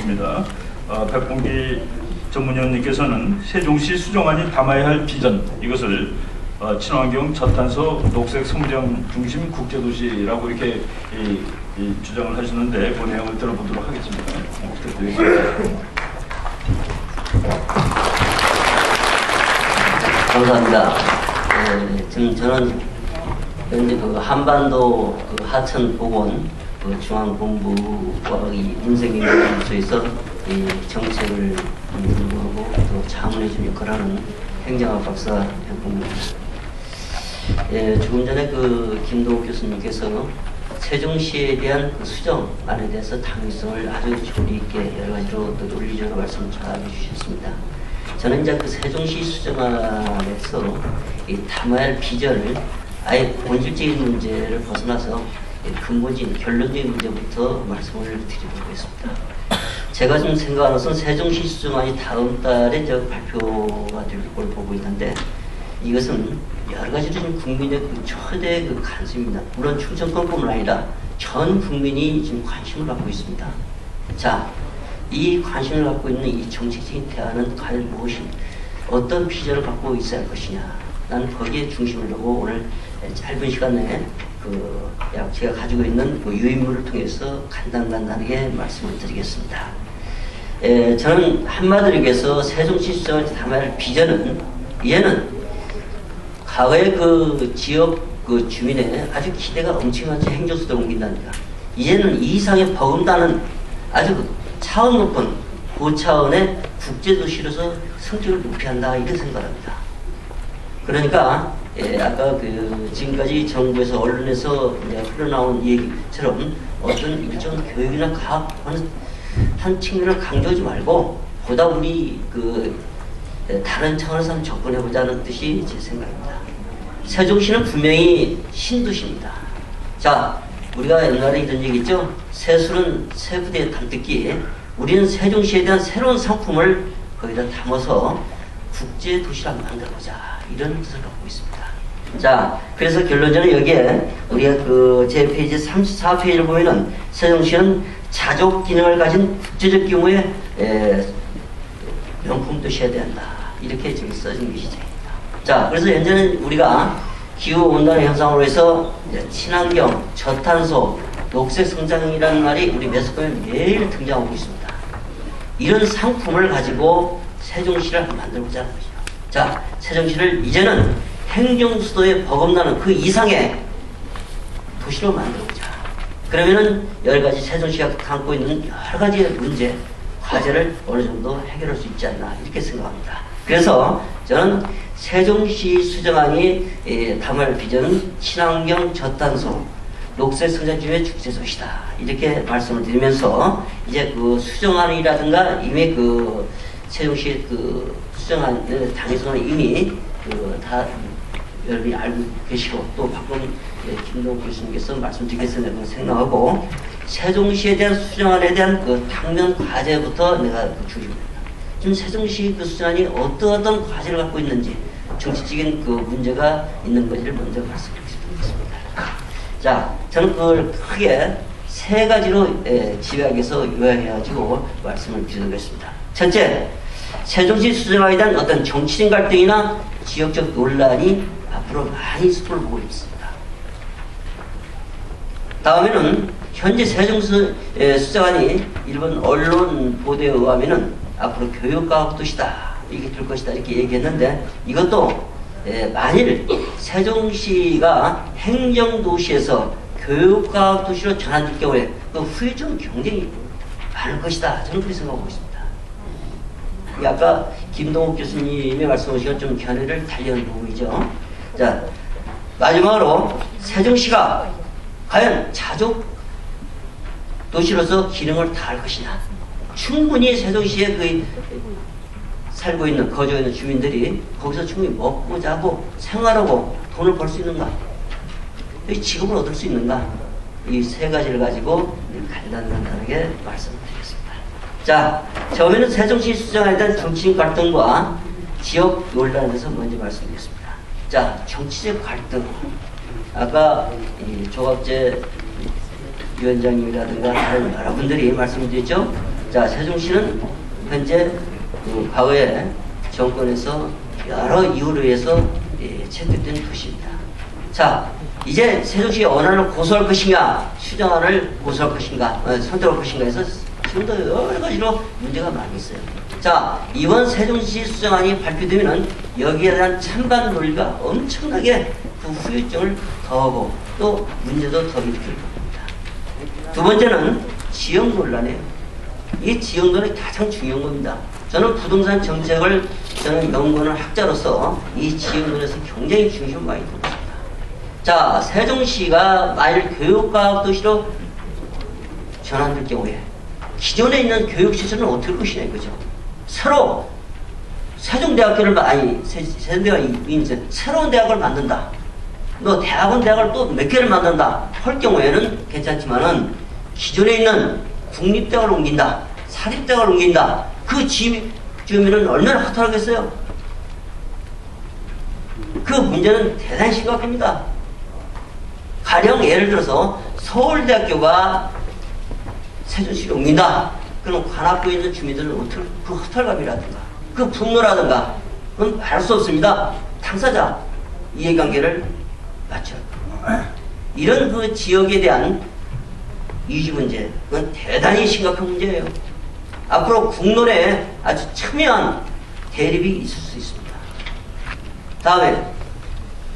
있습니다. 백봉기 전문위원님께서는 세종시 수정안이 담아야 할 비전, 이것을 친환경, 저탄소, 녹색 성장 중심 국제도시라고 이렇게 주장을 하셨는데 그 내용을 들어보도록 하겠습니다. 부탁드리겠습니다. 감사합니다. 지금 저는 현재 한반도 하천보건 중앙본부와 인생경제부서에서 정책을 연구하고 또 자문해주는 역할을 하는 행정학 박사 백봉기입니다. 조금 전에 김동욱 교수님께서 세종시에 대한 수정안에 대해서 당위성을 아주 조리 있게 여러 가지로 또 논리적으로 말씀을 잘 해주셨습니다. 저는 이제 세종시 수정안에서 담아야 할 비전을 아예 본질적인 문제를 벗어나서 근본적인 결론적인 문제부터 말씀을 드리도록 하겠습니다. 제가 좀 생각하는 것은 세종시 수정안이 다음 달에 발표가 될 걸 보고 있는데, 이것은 여러 가지로 지금 국민의 초대 관심입니다. 물론 충청권뿐만 아니라 전 국민이 지금 관심을 갖고 있습니다. 자, 이 관심을 갖고 있는 이 정책적인 대안은 과연 무엇이, 어떤 비전을 갖고 있어야 할 것이냐. 나는 거기에 중심을 두고 오늘 짧은 시간 내에 제가 가지고 있는 유인물을 통해서 간단하게 말씀을 드리겠습니다. 저는 한마디로 얘기해서 세종시 수정을 담아야 할 비전은, 이제는 과거의 지역 주민의 아주 기대가 엄청난 행정수도로 옮긴다니까. 이제는 이 이상의 버금다는 아주 차원 높은 고차원의 국제도시로서 성격을 높이한다, 이런 생각합니다. 그러니까 아까 지금까지 정부에서 언론에서 흘러나온 얘기처럼 어떤 일정 교육이나 과학 한 측면을 강조하지 말고 보다 우리 다른 차원에서 한번 접근해보자는 뜻이 제 생각입니다. 세종시는 분명히 신도시입니다. 자, 우리가 옛날에 이런 얘기 있죠? 세술은 세부대에 담듣기. 우리는 세종시에 대한 새로운 상품을 거기다 담아서 국제도시를 만들어보자, 이런 뜻을 갖고 있습니다. 자, 그래서 결론적으로 여기에 우리가 제 페이지 34페이지를 보면은 세종시는 자족 기능을 가진 국제적 규모의 명품 도시여야 된다, 이렇게 지금 써진 것이 제입니다. 자, 그래서 현재는 우리가 기후온난화 현상으로 해서 친환경, 저탄소, 녹색 성장이라는 말이 우리 매스컴에 매일 등장하고 있습니다. 이런 상품을 가지고 세종시를 만들고자 하는 것이죠. 자, 세종시를 이제는 행정수도에 버금나는 그 이상의 도시로 만들고자. 그러면은 여러 가지 세종시가 담고 있는 여러 가지의 문제, 과제를 어느 정도 해결할 수 있지 않나, 이렇게 생각합니다. 그래서 저는 세종시 수정안이 담을 비전은 친환경, 저탄소, 녹색 성장주의 국제도시다, 이렇게 말씀을 드리면서 이제 수정안이라든가 이미 세종시 수정안 당에서는 이미 다 여러분이 알고 계시고 또 방금 김동욱 교수님께서 말씀드리겠다고 생각하고, 세종시에 대한 수정안에 대한 당면 과제부터 내가 중심입니다. 지금 세종시 수정안이 어떤 과제를 갖고 있는지, 정치적인 문제가 있는 것을 먼저 말씀드리겠습니다. 자, 저는 그걸 크게 세 가지로 집약해서 요약해가지고 말씀을 드리겠습니다. 첫째, 세종시 수정안에 대한 어떤 정치적 갈등이나 지역적 논란이 앞으로 많이 숲을 보고 있습니다. 다음에는 현재 세종시 수정안이 일본 언론 보도에 의하면은 앞으로 교육과학도시다, 이렇게 될 것이다, 이렇게 얘기했는데, 이것도 만일 세종시가 행정도시에서 교육과학도시로 전환될 경우에 그 후유증 경쟁이 많을 것이다, 저는 그렇게 생각하고 있습니다. 아까 김동욱 교수님의 말씀하신 좀 견해를 달리하는 부분이죠. 자, 마지막으로 세종시가 과연 자족 도시로서 기능을 다할 것이냐. 충분히 세종시에 살고 있는, 거주하고 있는 주민들이 거기서 충분히 먹고 자고 생활하고 돈을 벌 수 있는가? 직업을 얻을 수 있는가? 이 세 가지를 가지고 간단하게 말씀드리겠습니다. 자, 처음에는 세종시 수정안에 대한 정치적 갈등과 지역 논란에 대해서 먼저 말씀드리겠습니다. 자, 정치적 갈등. 아까 조갑재 위원장님이라든가 다른 여러분들이 말씀드렸죠. 자, 세종시는 현재 그 과거에 정권에서 여러 이유로 해서 채택된 도시입니다. 자, 이제 세종시의 원안을 고소할 것인가, 수정안을 고소할 것인가, 선택할 것인가 해서 지금도 여러 가지로 문제가 많이 있어요. 자, 이번 세종시 수정안이 발표되면은 여기에 대한 찬반 논리가 엄청나게 그 후유증을 더하고 또 문제도 더 일으킬 겁니다. 두 번째는 지역 논란이에요. 이 지역 논란이 가장 중요한 겁니다. 저는 부동산 정책을 연구하는 학자로서 이 지역 논란에서 굉장히 중심을 많이 두고 있습니다. 자, 세종시가 만일 교육과학 도시로 전환될 경우에 기존에 있는 교육시설은 어떻게 할 것이냐 이거죠. 새로 세종대학교를 세종대가 이제 새로운 대학을 만든다. 너 대학을 또 몇 개를 만든다 할 경우에는 괜찮지만은 기존에 있는 국립대학을 옮긴다, 사립대학을 옮긴다. 그 주민은 얼마나 허탈하겠어요? 그 문제는 대단히 심각합니다. 가령 예를 들어서 서울대학교가 세종시로 옮긴다. 그럼 관악구에 있는 주민들은 어떻게 그 허탈감이라든가 그 분노라든가 그건 말할 수 없습니다. 당사자 이해관계를 맞춰. 이런 그 지역에 대한 이주 문제, 그건 대단히 심각한 문제예요. 앞으로 국론에 아주 첨예한 대립이 있을 수 있습니다. 다음에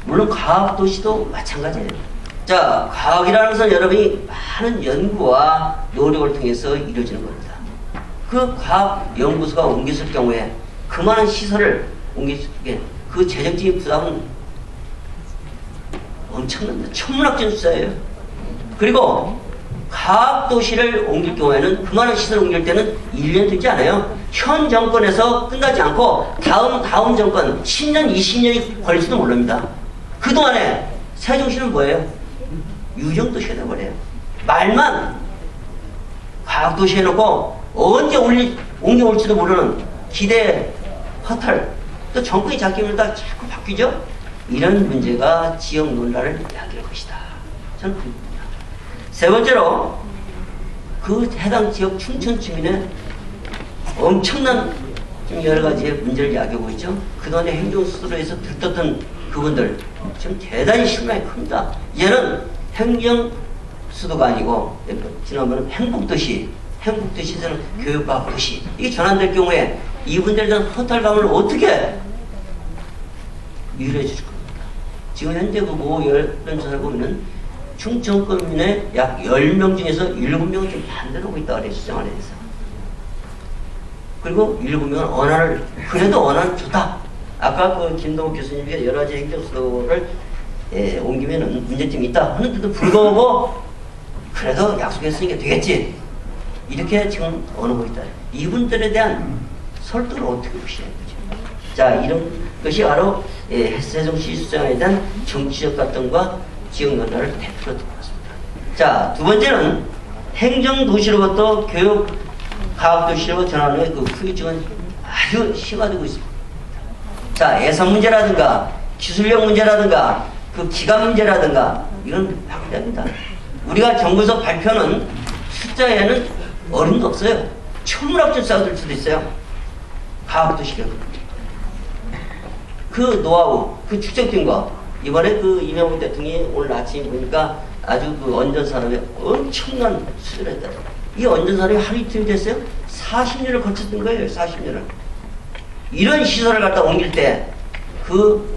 물론 과학도시도 마찬가지예요. 자, 과학이라는 것은 여러분이 많은 연구와 노력을 통해서 이루어지는 겁니다. 그 과학 연구소가 옮겼을 경우에 그 많은 시설을 옮겼을 때 그 재정적인 부담은 엄청납니다. 천문학적 숫자예요. 그리고 과학도시를 옮길 경우에는 그 많은 시설을 옮길 때는 1년 되지 않아요. 현 정권에서 끝나지 않고 다음 정권 10년, 20년이 걸릴지도 모릅니다. 그동안에 세종시는 뭐예요? 유정도시가 돼버려요. 말만 과학도시 해놓고 언제 옮겨올지도 모르는 기대 허탈, 또 정권이 바뀌면 다 자꾸 바뀌죠? 이런 문제가 지역 논란을 야기할 것이다. 저는 그렇습니다. 세 번째로 그 해당 지역 충청 주민의 엄청난 좀 여러 가지의 문제를 야기하고 있죠. 그동안에 행정수도에서 들떴던 그분들 지금 대단히 실망이 큽니다. 얘는 행정수도가 아니고 지난번에 행복도시에서는 교육과학도시 이게 전환될 경우에 이분들에 대한 허탈감을 어떻게 유일해 주실 겁니까? 지금 현재 그 모 여론조사를 보면은 충청권민의 약 10명 중에서 7명은 좀 반대로 하고 있다고 그래요. 수정안에 대해서. 그리고 7명은 그래도 원안은 좋다. 아까 그 김동욱 교수님이 여러 가지 행정수도를 옮기면은 문제점이 있다 하는데도 불구하고 그래도 약속했으니까 되겠지. 이렇게 지금 언어고 있다. 이분들에 대한 설득을 어떻게 보시는 거죠? 자, 이런 것이 바로 세종시 수정에 대한 정치적 갈등과 지역 논란을 대표로 두고 있습니다. 자, 두 번째는 행정도시로부터 교육과학도시로 전환의 그 후유증은 아주 심화되고 있습니다. 자, 예산 문제라든가 기술력 문제라든가 그 기간 문제라든가 이건 확대합니다. 우리가 정부에서 발표하는 숫자에는 어림도 없어요. 천문학적 숫자가 될 수도 있어요. 과학도시력. 그 노하우, 그 축적된 거 이번에 그 이명박 대통령이 오늘 아침에 보니까 아주 그 원전산업에 엄청난 수준을 했다. 이 원전산업이 하루 이틀이 됐어요? 40년을 거쳤던 거예요. 40년을. 이런 시설을 갖다 옮길 때 그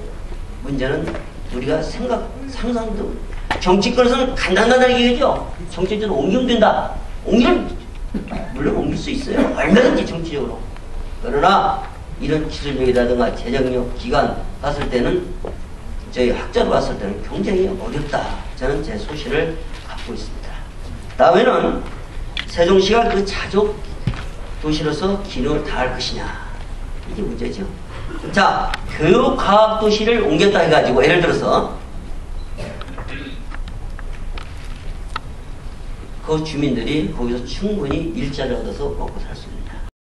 문제는 우리가 상상도 정치권에서는 간단하다는 얘기죠. 정치적으로 옮기면 된다. 물론 옮길 수 있어요. 얼마든지 정치적으로. 그러나 이런 기술력이라든가 재정력, 기간 봤을 때는 저희 학자로 봤을 때는 굉장히 어렵다. 저는 제 소신을 갖고 있습니다. 다음에는 세종시가 그 자족 도시로서 기능을 다할 것이냐. 이게 문제죠. 자, 교육과학도시를 옮겼다 해가지고 예를 들어서 그 주민들이 거기서 충분히 일자리를 얻어서 먹고 살 수 있는